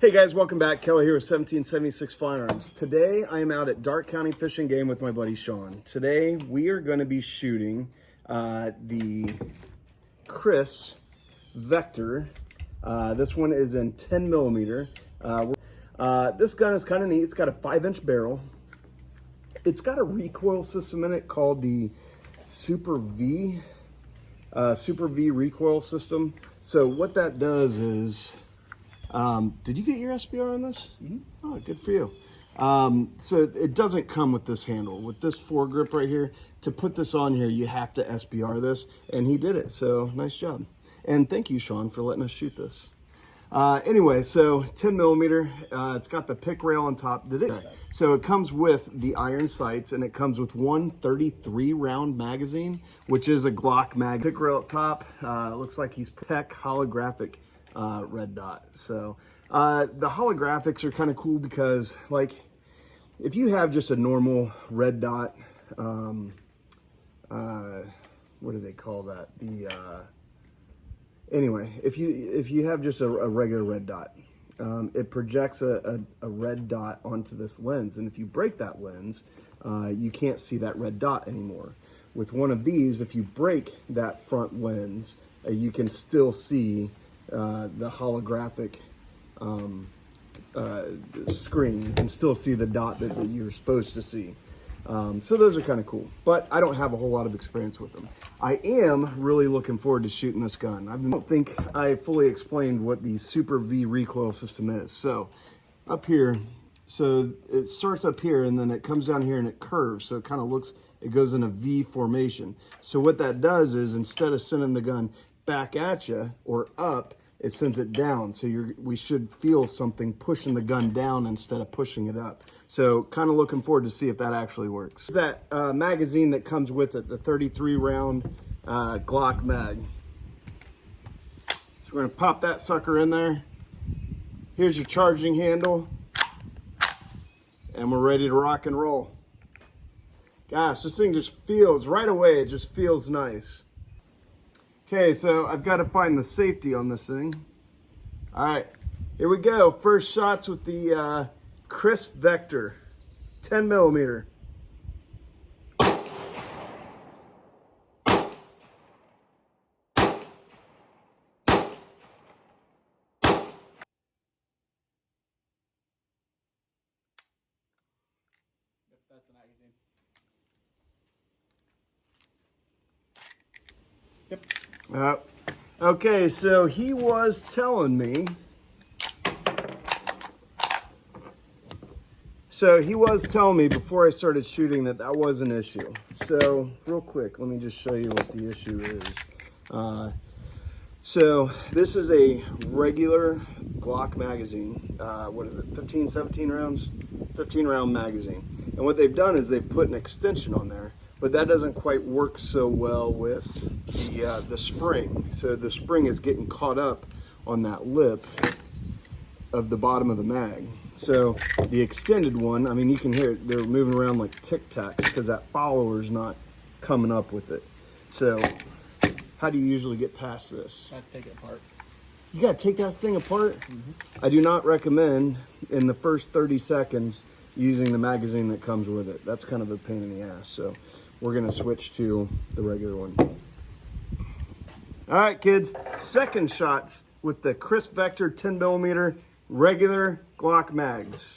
Hey guys, welcome back. Kelly here with 1776 Firearms. Today I am out at Darke County Fishing Game with my buddy Sean. Today we are going to be shooting the Kriss Vector. This one is in 10 millimeter. This gun is kind of neat. It's got a 5-inch barrel. It's got a recoil system in it called the Super V recoil system. So what that does is, did you get your SBR on this? Mm-hmm. Oh, good for you. So it doesn't come with this handle. With this foregrip right here, to put this on here, you have to SBR this, and he did it, so nice job. And thank you, Sean, for letting us shoot this. Anyway, so 10 millimeter, it's got the pick rail on top. So it comes with the iron sights, and it comes with one 33 round magazine, which is a Glock mag. Pick rail up top, it looks like he's tech holographic red dot. So the holographics are kind of cool because, like, if you have just a normal red dot, what do they call that? Anyway, if you have just a regular red dot, it projects a red dot onto this lens, and if you break that lens, you can't see that red dot anymore. With one of these, if you break that front lens, you can still see the holographic screen. You can still see the dot that you're supposed to see. So those are kind of cool, but I don't have a whole lot of experience with them. I am really looking forward to shooting this gun. I don't think I fully explained what the Super V recoil system is. So up here, so it starts up here and then it comes down here and it curves. So it kind of looks, it goes in a V formation. So what that does is, instead of sending the gun back at you or up, it sends it down. So we should feel something pushing the gun down instead of pushing it up. So kind of looking forward to see if that actually works. That magazine that comes with it, the 33 round Glock mag. So we're gonna pop that sucker in there. Here's your charging handle. And we're ready to rock and roll. Gosh, this thing just feels, right away, it just feels nice. Okay, so I've got to find the safety on this thing. All right, here we go. First shots with the Kriss Vector, 10 millimeter. That's the magazine. Yep. Okay, so he was telling me, before I started shooting that was an issue. So real quick, let me just show you what the issue is. So this is a regular Glock magazine. What is it, 15, 17 rounds? 15 round magazine. And what they've done is they've put an extension on there, but that doesn't quite work so well with the spring. So the spring is getting caught up on that lip of the bottom of the mag. So the extended one, I mean, you can hear it, they're moving around like Tic Tacs because that follower's not coming up with it. So how do you usually get past this? I take it apart. You gotta take that thing apart? Mm-hmm. I do not recommend in the first 30 seconds using the magazine that comes with it. That's kind of a pain in the ass. So we're gonna switch to the regular one. All right, kids, second shot with the Kriss Vector 10 millimeter regular Glock mags.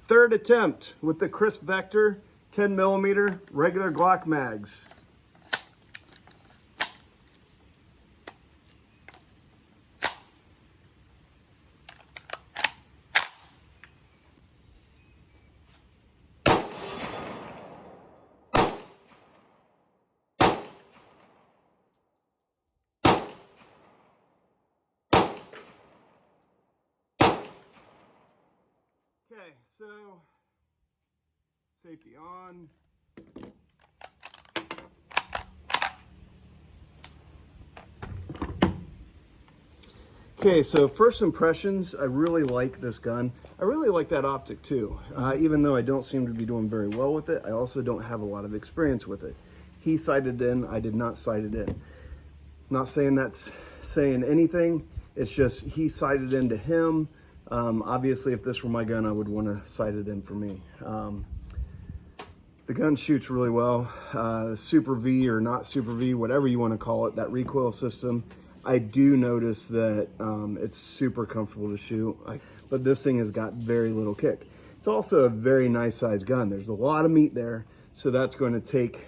Third attempt with the Kriss Vector 10 millimeter regular Glock mags. Okay, so safety on. Okay, so first impressions, I really like this gun. I really like that optic too. Even though I don't seem to be doing very well with it, I also don't have a lot of experience with it. He sighted in, I did not sight it in. Not saying that's saying anything. It's just he sighted into him. Obviously, if this were my gun, I would want to sight it in for me. The gun shoots really well. Super V or not Super V, whatever you want to call it, that recoil system, I do notice that it's super comfortable to shoot, but this thing has got very little kick. It's also a very nice sized gun. There's a lot of meat there, so that's going to take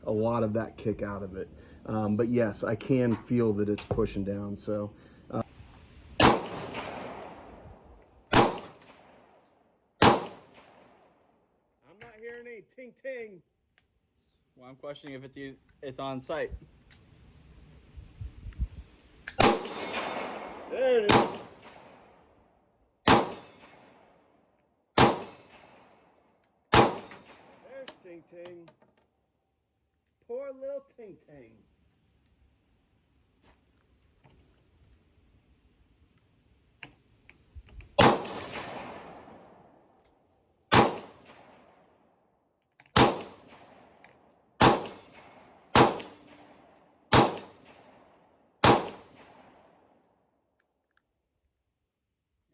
a lot of that kick out of it. But yes, I can feel that it's pushing down. So I'm not hearing any ting ting. Well, I'm questioning if it's on site. There it is. There's ting ting. Poor little ting ting.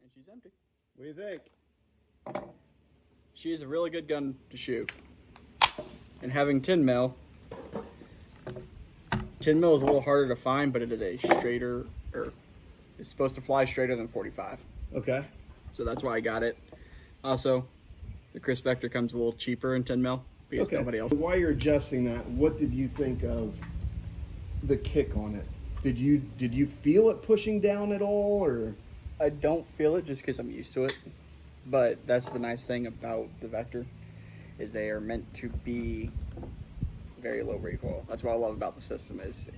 And she's empty. What do you think? She is a really good gun to shoot. And having 10 mil is a little harder to find, but it is a straighter, or it's supposed to fly straighter than 45. Okay. So that's why I got it. Also, the Kriss Vector comes a little cheaper in 10 mil because nobody else. While you're adjusting that, what did you think of the kick on it? Did you feel it pushing down at all, or? I don't feel it just because I'm used to it. But that's the nice thing about the Vector, is they are meant to be very low recoil. That's what I love about the system, is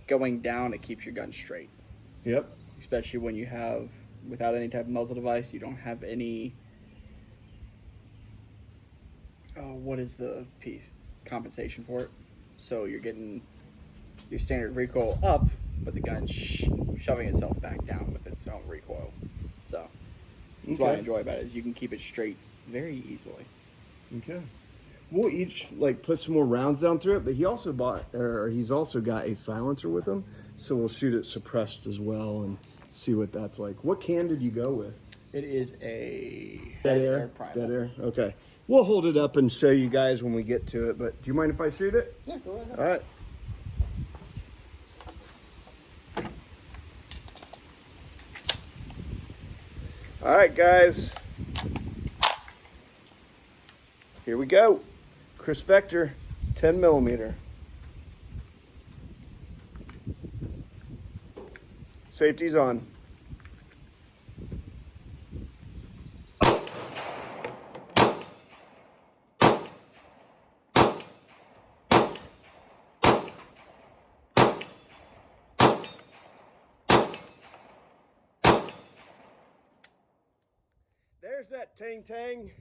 going down, it keeps your gun straight. Yep. Especially when you have, without any type of muzzle device, you don't have any, what is the piece? Compensation for it. So you're getting your standard recoil up, but the gun's shoving itself back down with its own recoil. So that's what I enjoy about it, is you can keep it straight very easily. Okay. We'll each put some more rounds down through it, but he's also got a silencer with him, so we'll shoot it suppressed as well and see what that's like. What can did you go with? It is a Dead air. primal. Dead air. Okay. We'll hold it up and show you guys when we get to it. But do you mind if I shoot it? Yeah, go ahead. All right. All right, guys. Here we go. Kriss Vector, 10 millimeter. Safety's on. There's that tang tang.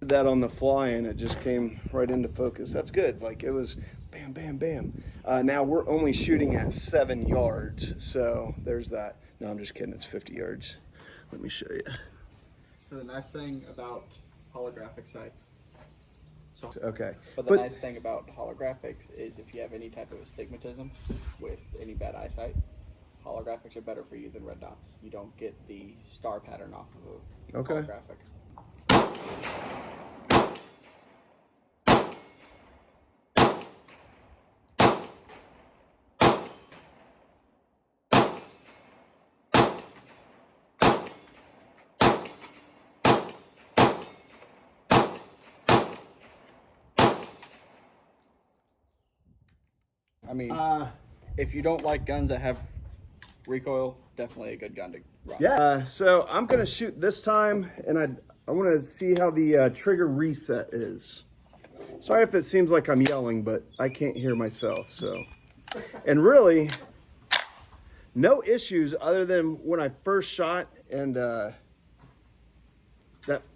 Did that on the fly and it just came right into focus. That's good. It was bam, bam, bam. Now we're only shooting at 7 yards. So there's that. No, I'm just kidding. It's 50 yards. Let me show you. So the nice thing about holographic sights. Okay. But the nice thing about holographics is if you have any type of astigmatism with any bad eyesight, holographics are better for you than red dots. You don't get the star pattern off of a holographic. I mean, if you don't like guns that have recoil, definitely a good gun to rock. Yeah. So I'm gonna shoot this time, and I want to see how the trigger reset is. Sorry if it seems like I'm yelling, but I can't hear myself. So, and really, no issues other than when I first shot and that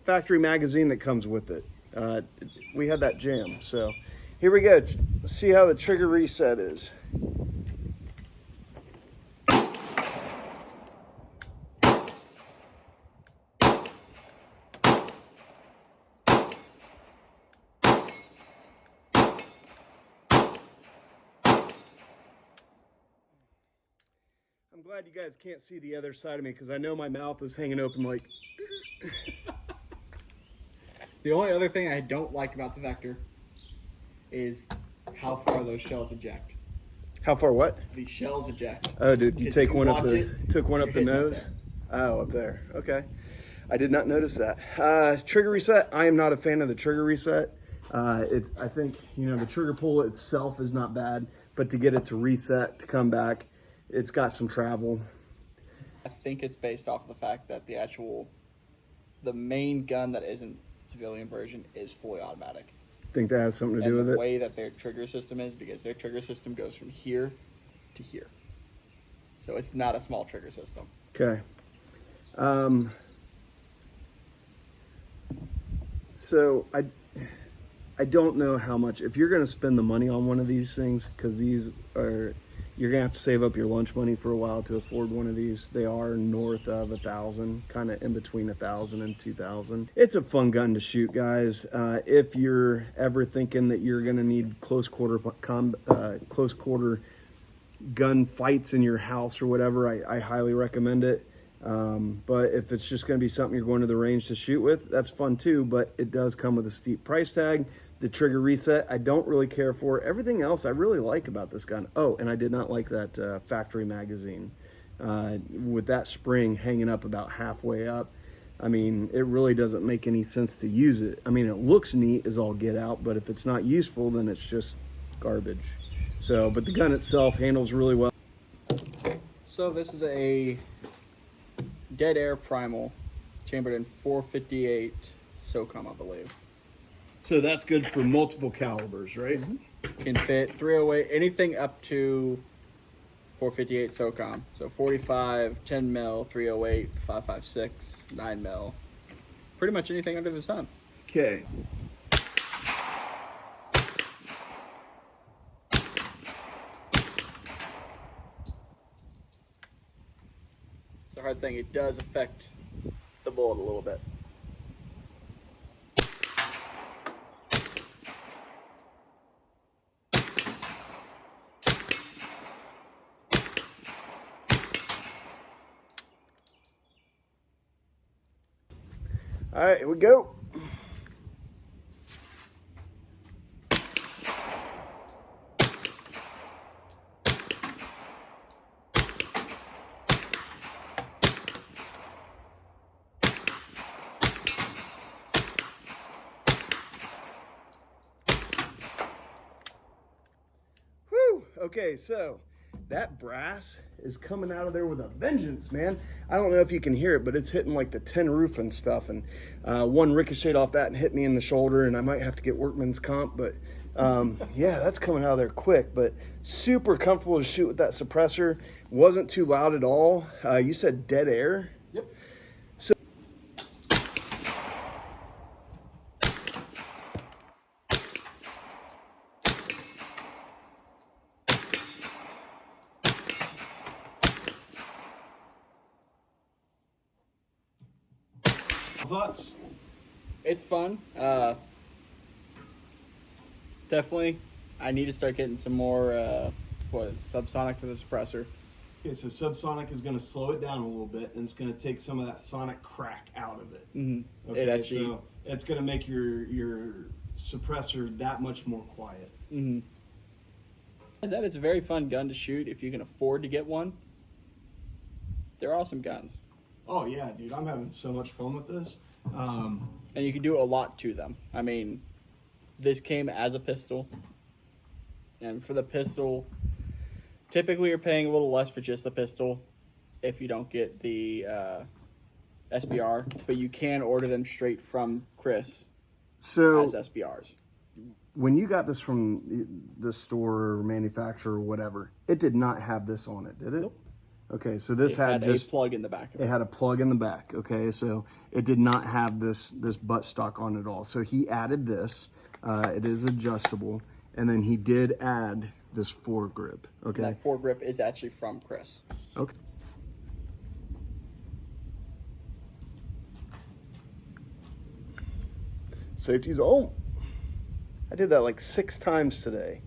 factory magazine that comes with it. We had that jam. So here we go. Let's see how the trigger reset is. I'm glad you guys can't see the other side of me because I know my mouth is hanging open like. The only other thing I don't like about the Vector is how far those shells eject. How far what? The shells eject. Oh, dude, you take one up the took one up the hitting up nose. Oh, up there. Okay, I did not notice that. Trigger reset. I am not a fan of the trigger reset. I think the trigger pull itself is not bad, but to get it to reset to come back, it's got some travel. I think it's based off of the fact that the main gun that isn't civilian version is fully automatic. Think that has something to do with it? The way that their trigger system is, because their trigger system goes from here to here. So it's not a small trigger system. Okay. So I don't know how much, if you're going to spend the money on one of these things, because you're going to have to save up your lunch money for a while to afford one of these. They are north of 1,000, kind of in between 1,000 and 2,000. It's a fun gun to shoot, guys. If you're ever thinking that you're going to need close quarter gun fights in your house or whatever, I highly recommend it. But if it's just going to be something you're going to the range to shoot with, that's fun too, but it does come with a steep price tag. The trigger reset, I don't really care for. Everything else I really like about this gun. Oh, and I did not like that factory magazine. With that spring hanging up about halfway up, I mean, it really doesn't make any sense to use it. I mean, it looks neat as all get out, but if it's not useful, then it's just garbage. So, but the gun itself handles really well. So this is a Dead Air Primal, chambered in 458 SOCOM, I believe. So that's good for multiple calibers, right? Can fit 308, anything up to 458 SOCOM. So 45, 10 mil, 308, 556, 9 mil. Pretty much anything under the sun. Okay. It's a hard thing. It does affect the bullet a little bit. All right, here we go. Whew, okay, so that brass is coming out of there with a vengeance, man. I don't know if you can hear it, but it's hitting like the tin roof and stuff. And one ricocheted off that and hit me in the shoulder, and I might have to get workman's comp. But yeah, that's coming out of there quick. But super comfortable to shoot with that suppressor. Wasn't too loud at all. You said Dead Air? Yep. Thoughts? It's fun. Definitely, I need to start getting some more subsonic for the suppressor. Okay, so subsonic is going to slow it down a little bit, and it's going to take some of that sonic crack out of it. Mm-hmm. Okay, so it's going to make your suppressor that much more quiet. Mm-hmm. It's a very fun gun to shoot if you can afford to get one. They're awesome guns. Oh yeah, dude, I'm having so much fun with this. And you can do a lot to them. I mean, this came as a pistol. And for the pistol, typically you're paying a little less for just the pistol if you don't get the SBR. But you can order them straight from Kriss as SBRs. When you got this from the store or manufacturer or whatever, it did not have this on it, did it? Nope. Okay, so this had just a plug in the back of it. It had a plug in the back, okay? So it did not have this buttstock on it all. So he added this. It is adjustable. And then he did add this foregrip, okay? That foregrip is actually from Kriss. Okay. Safety's on. I did that like 6 times today.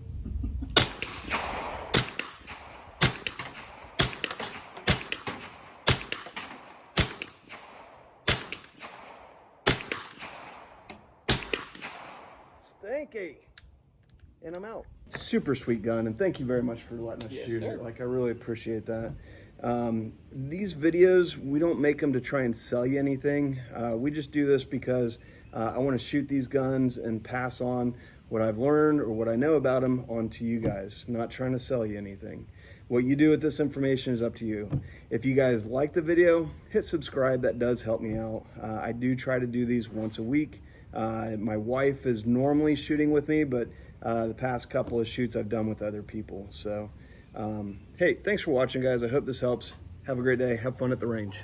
Stanky. And I'm out. Super sweet gun, and thank you very much for letting us shoot it. Like, I really appreciate that. These videos, we don't make them to try and sell you anything. We just do this because I want to shoot these guns and pass on what I've learned or what I know about them on to you guys. Not trying to sell you anything. What you do with this information is up to you. If you guys like the video, hit subscribe. That does help me out. I do try to do these once a week. My wife is normally shooting with me, but the past couple of shoots I've done with other people. So, hey, thanks for watching, guys. I hope this helps. Have a great day. Have fun at the range.